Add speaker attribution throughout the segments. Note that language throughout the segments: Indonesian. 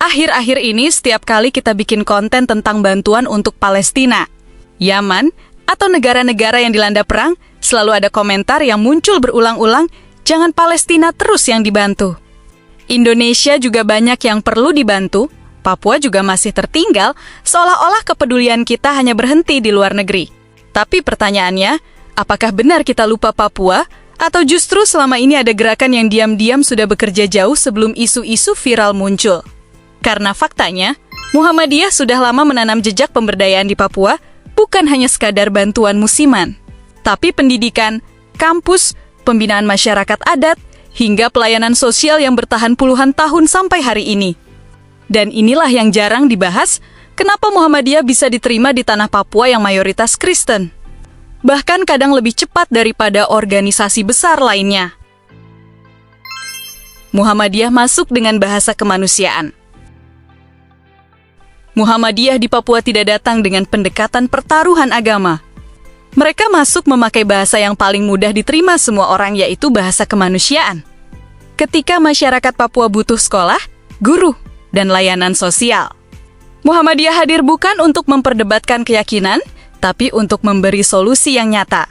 Speaker 1: Akhir-akhir ini setiap kali kita bikin konten tentang bantuan untuk Palestina, Yaman, atau negara-negara yang dilanda perang, selalu ada komentar yang muncul berulang-ulang, jangan Palestina terus yang dibantu. Indonesia juga banyak yang perlu dibantu, Papua juga masih tertinggal, seolah-olah kepedulian kita hanya berhenti di luar negeri. Tapi pertanyaannya, apakah benar kita lupa Papua? Atau justru selama ini ada gerakan yang diam-diam sudah bekerja jauh sebelum isu-isu viral muncul? Karena faktanya, Muhammadiyah sudah lama menanam jejak pemberdayaan di Papua, bukan hanya sekadar bantuan musiman, tapi pendidikan, kampus, pembinaan masyarakat adat, hingga pelayanan sosial yang bertahan puluhan tahun sampai hari ini. Dan inilah yang jarang dibahas, kenapa Muhammadiyah bisa diterima di tanah Papua yang mayoritas Kristen. Bahkan kadang lebih cepat daripada organisasi besar lainnya. Muhammadiyah masuk dengan bahasa kemanusiaan. Muhammadiyah di Papua tidak datang dengan pendekatan pertaruhan agama. Mereka masuk memakai bahasa yang paling mudah diterima semua orang, yaitu bahasa kemanusiaan. Ketika masyarakat Papua butuh sekolah, guru, dan layanan sosial, Muhammadiyah hadir bukan untuk memperdebatkan keyakinan, tapi untuk memberi solusi yang nyata.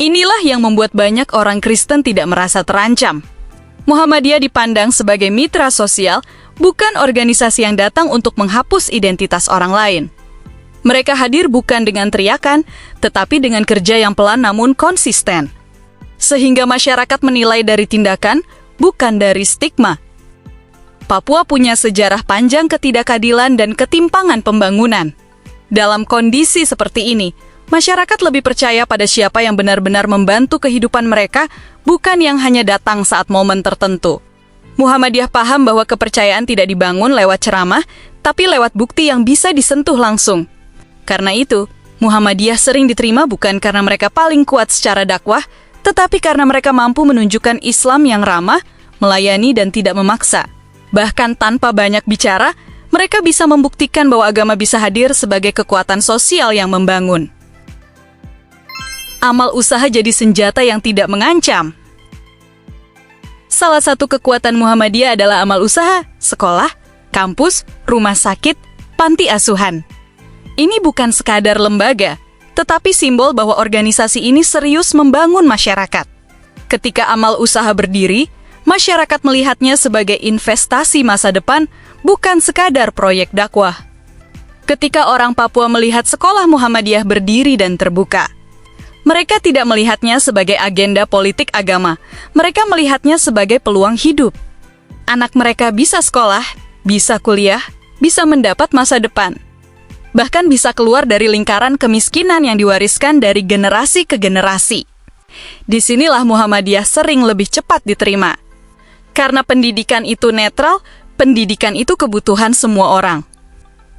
Speaker 1: Inilah yang membuat banyak orang Kristen tidak merasa terancam. Muhammadiyah dipandang sebagai mitra sosial, bukan organisasi yang datang untuk menghapus identitas orang lain. Mereka hadir bukan dengan teriakan, tetapi dengan kerja yang pelan namun konsisten. Sehingga masyarakat menilai dari tindakan, bukan dari stigma. Papua punya sejarah panjang ketidakadilan dan ketimpangan pembangunan. Dalam kondisi seperti ini, masyarakat lebih percaya pada siapa yang benar-benar membantu kehidupan mereka, bukan yang hanya datang saat momen tertentu. Muhammadiyah paham bahwa kepercayaan tidak dibangun lewat ceramah, tapi lewat bukti yang bisa disentuh langsung. Karena itu, Muhammadiyah sering diterima bukan karena mereka paling kuat secara dakwah, tetapi karena mereka mampu menunjukkan Islam yang ramah, melayani dan tidak memaksa. Bahkan tanpa banyak bicara, mereka bisa membuktikan bahwa agama bisa hadir sebagai kekuatan sosial yang membangun. Amal usaha jadi senjata yang tidak mengancam. Salah satu kekuatan Muhammadiyah adalah amal usaha, sekolah, kampus, rumah sakit, panti asuhan. Ini bukan sekadar lembaga, tetapi simbol bahwa organisasi ini serius membangun masyarakat. Ketika amal usaha berdiri, masyarakat melihatnya sebagai investasi masa depan, bukan sekadar proyek dakwah. Ketika orang Papua melihat sekolah Muhammadiyah berdiri dan terbuka, mereka tidak melihatnya sebagai agenda politik agama. Mereka melihatnya sebagai peluang hidup. Anak mereka bisa sekolah, bisa kuliah, bisa mendapat masa depan. Bahkan bisa keluar dari lingkaran kemiskinan yang diwariskan dari generasi ke generasi. Disinilah Muhammadiyah sering lebih cepat diterima. Karena pendidikan itu netral, pendidikan itu kebutuhan semua orang.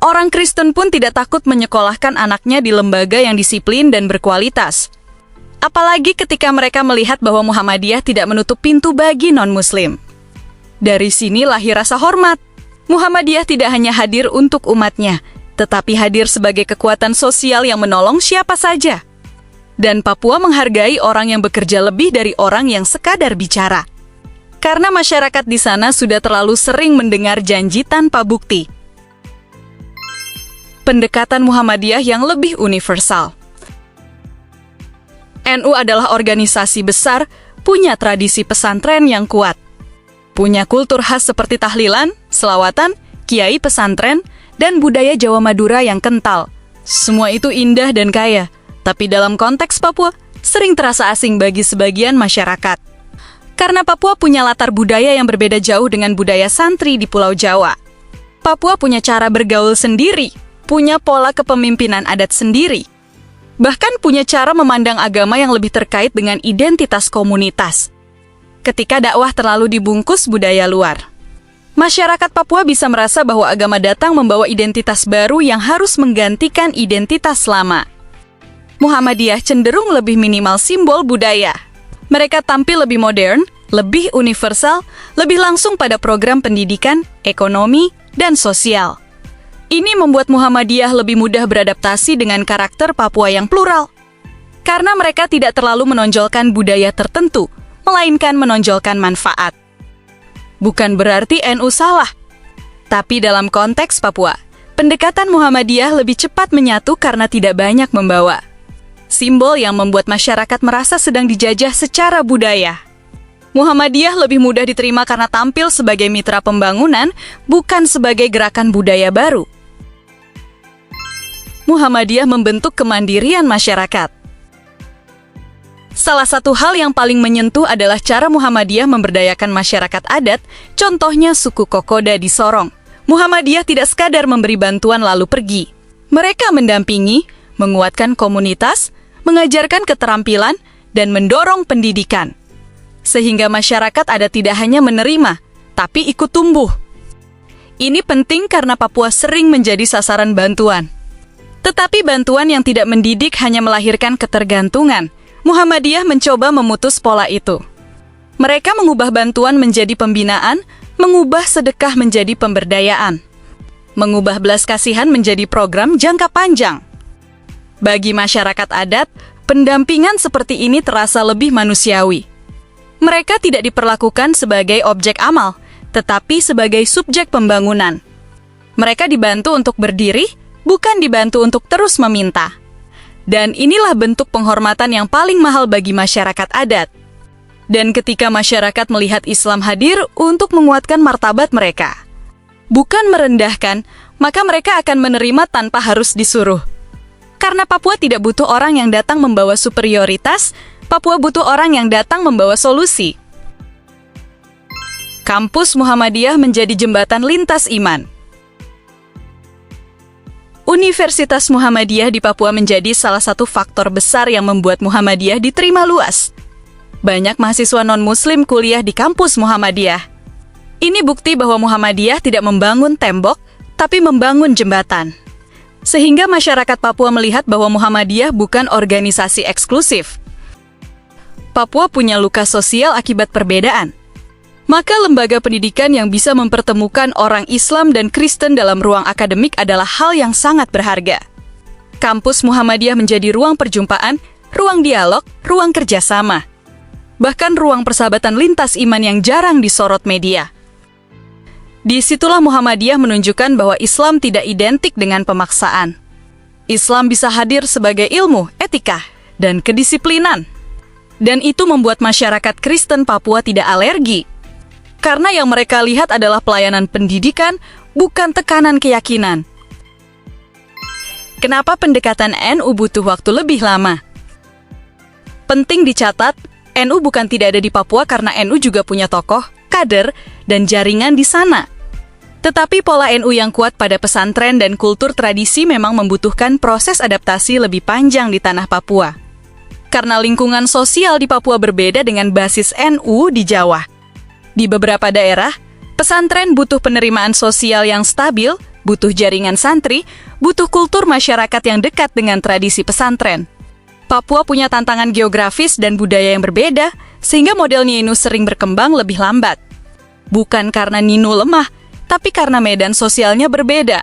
Speaker 1: Orang Kristen pun tidak takut menyekolahkan anaknya di lembaga yang disiplin dan berkualitas. Apalagi ketika mereka melihat bahwa Muhammadiyah tidak menutup pintu bagi non-Muslim. Dari sini lahir rasa hormat. Muhammadiyah tidak hanya hadir untuk umatnya, tetapi hadir sebagai kekuatan sosial yang menolong siapa saja. Dan Papua menghargai orang yang bekerja lebih dari orang yang sekadar bicara. Karena masyarakat di sana sudah terlalu sering mendengar janji tanpa bukti. Pendekatan Muhammadiyah yang lebih universal. NU adalah organisasi besar, punya tradisi pesantren yang kuat. Punya kultur khas seperti tahlilan, selawatan, kiai pesantren, dan budaya Jawa Madura yang kental. Semua itu indah dan kaya, tapi dalam konteks Papua, sering terasa asing bagi sebagian masyarakat. Karena Papua punya latar budaya yang berbeda jauh dengan budaya santri di Pulau Jawa. Papua punya cara bergaul sendiri, punya pola kepemimpinan adat sendiri. Bahkan punya cara memandang agama yang lebih terkait dengan identitas komunitas. Ketika dakwah terlalu dibungkus budaya luar, masyarakat Papua bisa merasa bahwa agama datang membawa identitas baru yang harus menggantikan identitas lama. Muhammadiyah cenderung lebih minimal simbol budaya. Mereka tampil lebih modern, lebih universal, lebih langsung pada program pendidikan, ekonomi, dan sosial. Ini membuat Muhammadiyah lebih mudah beradaptasi dengan karakter Papua yang plural. Karena mereka tidak terlalu menonjolkan budaya tertentu, melainkan menonjolkan manfaat. Bukan berarti NU salah. Tapi dalam konteks Papua, pendekatan Muhammadiyah lebih cepat menyatu karena tidak banyak membawa simbol yang membuat masyarakat merasa sedang dijajah secara budaya. Muhammadiyah lebih mudah diterima karena tampil sebagai mitra pembangunan, bukan sebagai gerakan budaya baru. Muhammadiyah membentuk kemandirian masyarakat. Salah satu hal yang paling menyentuh adalah cara Muhammadiyah memberdayakan masyarakat adat, contohnya suku Kokoda di Sorong. Muhammadiyah tidak sekadar memberi bantuan lalu pergi. Mereka mendampingi, menguatkan komunitas, mengajarkan keterampilan, dan mendorong pendidikan. Sehingga masyarakat adat tidak hanya menerima, tapi ikut tumbuh. Ini penting karena Papua sering menjadi sasaran bantuan. Tetapi bantuan yang tidak mendidik hanya melahirkan ketergantungan. Muhammadiyah mencoba memutus pola itu. Mereka mengubah bantuan menjadi pembinaan, mengubah sedekah menjadi pemberdayaan, mengubah belas kasihan menjadi program jangka panjang. Bagi masyarakat adat, pendampingan seperti ini terasa lebih manusiawi. Mereka tidak diperlakukan sebagai objek amal, tetapi sebagai subjek pembangunan. Mereka dibantu untuk berdiri, bukan dibantu untuk terus meminta. Dan inilah bentuk penghormatan yang paling mahal bagi masyarakat adat. Dan ketika masyarakat melihat Islam hadir untuk menguatkan martabat mereka, bukan merendahkan, maka mereka akan menerima tanpa harus disuruh. Karena Papua tidak butuh orang yang datang membawa superioritas, Papua butuh orang yang datang membawa solusi. Kampus Muhammadiyah menjadi jembatan lintas iman. Universitas Muhammadiyah di Papua menjadi salah satu faktor besar yang membuat Muhammadiyah diterima luas. Banyak mahasiswa non-muslim kuliah di kampus Muhammadiyah. Ini bukti bahwa Muhammadiyah tidak membangun tembok, tapi membangun jembatan. Sehingga masyarakat Papua melihat bahwa Muhammadiyah bukan organisasi eksklusif. Papua punya luka sosial akibat perbedaan. Maka lembaga pendidikan yang bisa mempertemukan orang Islam dan Kristen dalam ruang akademik adalah hal yang sangat berharga. Kampus Muhammadiyah menjadi ruang perjumpaan, ruang dialog, ruang kerjasama. Bahkan ruang persahabatan lintas iman yang jarang disorot media. Disitulah Muhammadiyah menunjukkan bahwa Islam tidak identik dengan pemaksaan. Islam bisa hadir sebagai ilmu, etika, dan kedisiplinan. Dan itu membuat masyarakat Kristen Papua tidak alergi. Karena yang mereka lihat adalah pelayanan pendidikan, bukan tekanan keyakinan. Kenapa pendekatan NU butuh waktu lebih lama? Penting dicatat, NU bukan tidak ada di Papua karena NU juga punya tokoh, kader, dan jaringan di sana. Tetapi pola NU yang kuat pada pesantren dan kultur tradisi memang membutuhkan proses adaptasi lebih panjang di tanah Papua. Karena lingkungan sosial di Papua berbeda dengan basis NU di Jawa. Di beberapa daerah, pesantren butuh penerimaan sosial yang stabil, butuh jaringan santri, butuh kultur masyarakat yang dekat dengan tradisi pesantren. Papua punya tantangan geografis dan budaya yang berbeda, sehingga model NINU sering berkembang lebih lambat. Bukan karena NINU lemah, tapi karena medan sosialnya berbeda.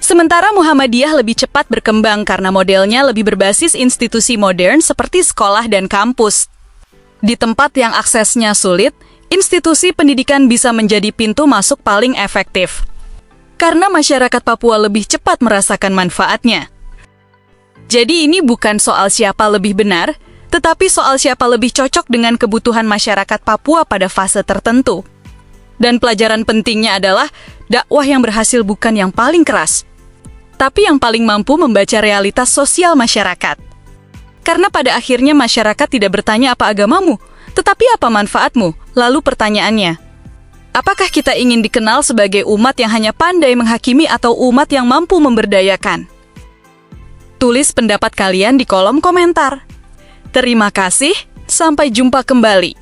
Speaker 1: Sementara Muhammadiyah lebih cepat berkembang karena modelnya lebih berbasis institusi modern seperti sekolah dan kampus. Di tempat yang aksesnya sulit, institusi pendidikan bisa menjadi pintu masuk paling efektif. Karena masyarakat Papua lebih cepat merasakan manfaatnya. Jadi ini bukan soal siapa lebih benar, tetapi soal siapa lebih cocok dengan kebutuhan masyarakat Papua pada fase tertentu. Dan pelajaran pentingnya adalah dakwah yang berhasil bukan yang paling keras, tapi yang paling mampu membaca realitas sosial masyarakat. Karena pada akhirnya masyarakat tidak bertanya apa agamamu, tetapi apa manfaatmu. Lalu pertanyaannya, apakah kita ingin dikenal sebagai umat yang hanya pandai menghakimi atau umat yang mampu memberdayakan? Tulis pendapat kalian di kolom komentar. Terima kasih, sampai jumpa kembali.